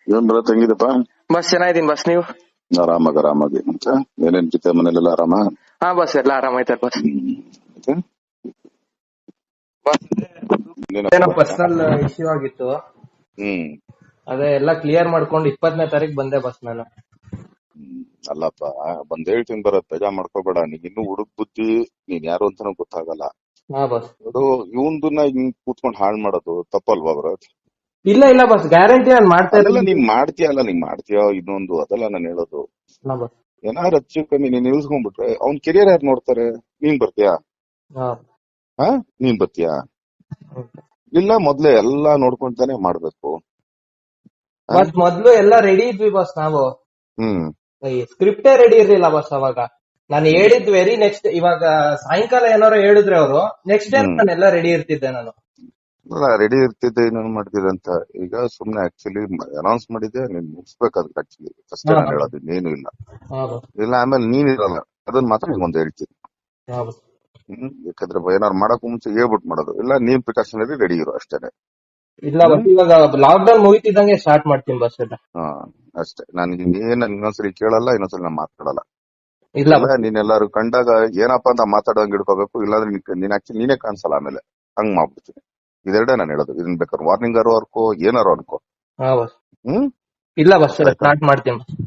ಏನ್ ಬರತ್ ಹೆಂಗಿದಪ್ಪ? ಬಸ್ ಚೆನ್ನಾಗಿದ್ದೀನಿ ಬಸ್, ನೀವು? ಆರಾಮಾಗಿ ಮತ್ತೆ ಏನೇನ್ ಕಿತ್ತೆ ಮನೇಲೆಲ್ಲ ಆರಾಮ? ಹಾ ಬಸ್ ಎಲ್ಲ ಆರಾಮೈತಾರ ಬಸ್. ಮತ್ತೆ ಬಸ್ ಇನ್ನೇನಪ್ಪ ಏನೋ ಗೊತ್ತಾ? ಪರ್ಸನಲ್ ಇಶ್ಯೂ ಆಗಿತ್ತು, ಹ್ಮ್ ಅದೇ ಎಲ್ಲ ಕ್ಲಿಯರ್ ಮಾಡ್ಕೊಂಡು 20ನೇ ತಾರೀಕು ಬಂದೆ ಬಸ್ ನಾನು. ಅಲ್ಲಪ್ಪ, ಬಂದ್ ಹೇಳ್ತೀನಿ ಬರತ್, ಬೇಜಾ ಮಾಡ್ಕೋಬೇಡ. ನೀನ್ ಇನ್ನು ಹುಡುಕ್ ಬುದ್ಧಿ, ನೀನ್ ಯಾರು ಅಂತಾನೂ ಗೊತ್ತಾಗಲ್ಲ. ಹಾ ಬಸ್. ನೋಡು, ಇವಂದನ್ನ ಹಿಂಗ್ ಕೂತ್ಕೊಂಡ್ ಹಾಳ್ ಮಾಡೋದು ತಪ್ಪಲ್ವಾ ಭರತ್? ಇಲ್ಲ ಬಸ್, ಗ್ಯಾರಂಟಿ ನಾನು ಮಾಡ್ತಾ ಅದೆಲ್ಲ ಇದ್ದೀನಿ. ನೀನ್ ಮಾಡ್ತೀಯ ಇನ್ನೊಂದು, ಅದೆಲ್ಲ ನಾನು ಹೇಳೋದು. ಹಾ ಬಸ್. ಏನಾರು ಹೆಚ್ಚು ಕಮ್ಮಿ ನೀನ್ ನಿಲ್ಸ್ಕೊಂಡ್ಬಿಟ್ರೆ ಅವ್ನ್ ಕೆರಿಯರ್ ಯಾರು ನೋಡ್ತಾರೆ? ನೀನ್ ಬರ್ತೀಯಾ? ಹಾ ನೀನ್ ಬರ್ತೀಯಾ? ಇಲ್ಲ ಮೊದ್ಲೇ ಎಲ್ಲಾ ನೋಡ್ಕೊಂತಾನೆ ಮಾಡ್ಬೇಕು. ಬಸ್ ಮೊದ್ಲು ಎಲ್ಲ ರೆಡಿ ಇದ್ವಿ ಬಸ್ ನಾವು. ಹ್ಮ್ ಸ್ಕ್ರಿಪ್ಟೇ ರೆಡಿ ಇರ್ಲಿಲ್ಲ ಬಸ್ ಅವಾಗ. ನಾನು ಹೇಳಿದ್ ವೆರಿ ನೆಕ್ಸ್ಟ್, ಇವಾಗ ಸಾಯಂಕಾಲ ಏನಾರು ಹೇಳಿದ್ರೆ ಅವರು ನೆಕ್ಸ್ಟ್ ಡೇ ನಾನೆಲ್ಲ ರೆಡಿ ಇರ್ತಿದ್ದೆ ನಾನು. ರೆಡಿ ಇರ್ತಿದ್ದೆ, ಇನ್ನೊಂದು ಮಾಡ್ತಿದ್ದೆ ಅಂತ. ಈಗ ಸುಮ್ನೆ ಆಕ್ಚುಲಿ ಅನೌನ್ಸ್ ಮಾಡಿದ್ದೆ, ನೀನ್ ಮುಗಿಸ್ಬೇಕಾದ್ರೆ ಆಕ್ಚುಲಿ ಅಷ್ಟೇ ನಾನು ಹೇಳೋದು, ಇನ್ನೇನು ಇಲ್ಲ. ಇಲ್ಲ ಆಮೇಲೆ ನೀನ್ ಇರಲ್ಲ, ಅದನ್ನ ಮಾತ್ರ ನಿಮ್ಗೊಂದು ಹೇಳ್ತೀನಿ. ಯಾಕಂದ್ರೆ ಏನಾರು ಮಾಡಕ್ ಮುಂಚೆ ಹೇಳ್ಬಿಟ್ಟು ಮಾಡೋದು, ಇಲ್ಲ ನೀನ್ ಪ್ರಿಕಾಷನರಿ ರೆಡಿ ಇರೋ ಅಷ್ಟೇನೆ. ಇಲ್ಲ ಬಸ್, ಇವಾಗ ಲಾಕ್ ಡೌನ್ ಮುಗಿತಿದ್ದಂಗೆ ಸ್ಟಾರ್ಟ್ ಮಾಡ್ತೀನಿ ಬಸ್ ಎಲ್ಲ. ಅಷ್ಟೇ. ನಾನು ಏನ ಇನ್ನೊಂದ್ಸರಿ ಕೇಳಲ್ಲ, ಇನ್ನೊಂದ್ಸರಿ ನಾನು ಮಾತಾಡಲ್ಲ. ಇಲ್ಲ ನೀನೆಲ್ಲಾರು ಕಂಡಾಗ ಏನಪ್ಪಾ ಅಂತ ಮಾತಾಡೋಂಗ್ ಹಿಡ್ಕೋಬೇಕು, ಇಲ್ಲಾಂದ್ರೆ ನೀನ್ ಆಕ್ಚುಲಿ ನೀನೇ ಕಾಣಿಸಲ್ಲ ಆಮೇಲೆ, ಹಂಗ್ ಮಾಡ್ಬಿಡ್ತೀನಿ. ಇದೆರಡೇ ನಾನು ಹೇಳೋದು. ಇದನ್ ಬೇಕಾದ್ರೆ ವಾರ್ನಿಂಗ್ ಅನ್ಕೋ, ಏನಾರು ಅನ್ಕೋ. ಇಲ್ಲ ಬಸ್, ಸ್ಟಾರ್ಟ್ ಮಾಡ್ತೀನಿ.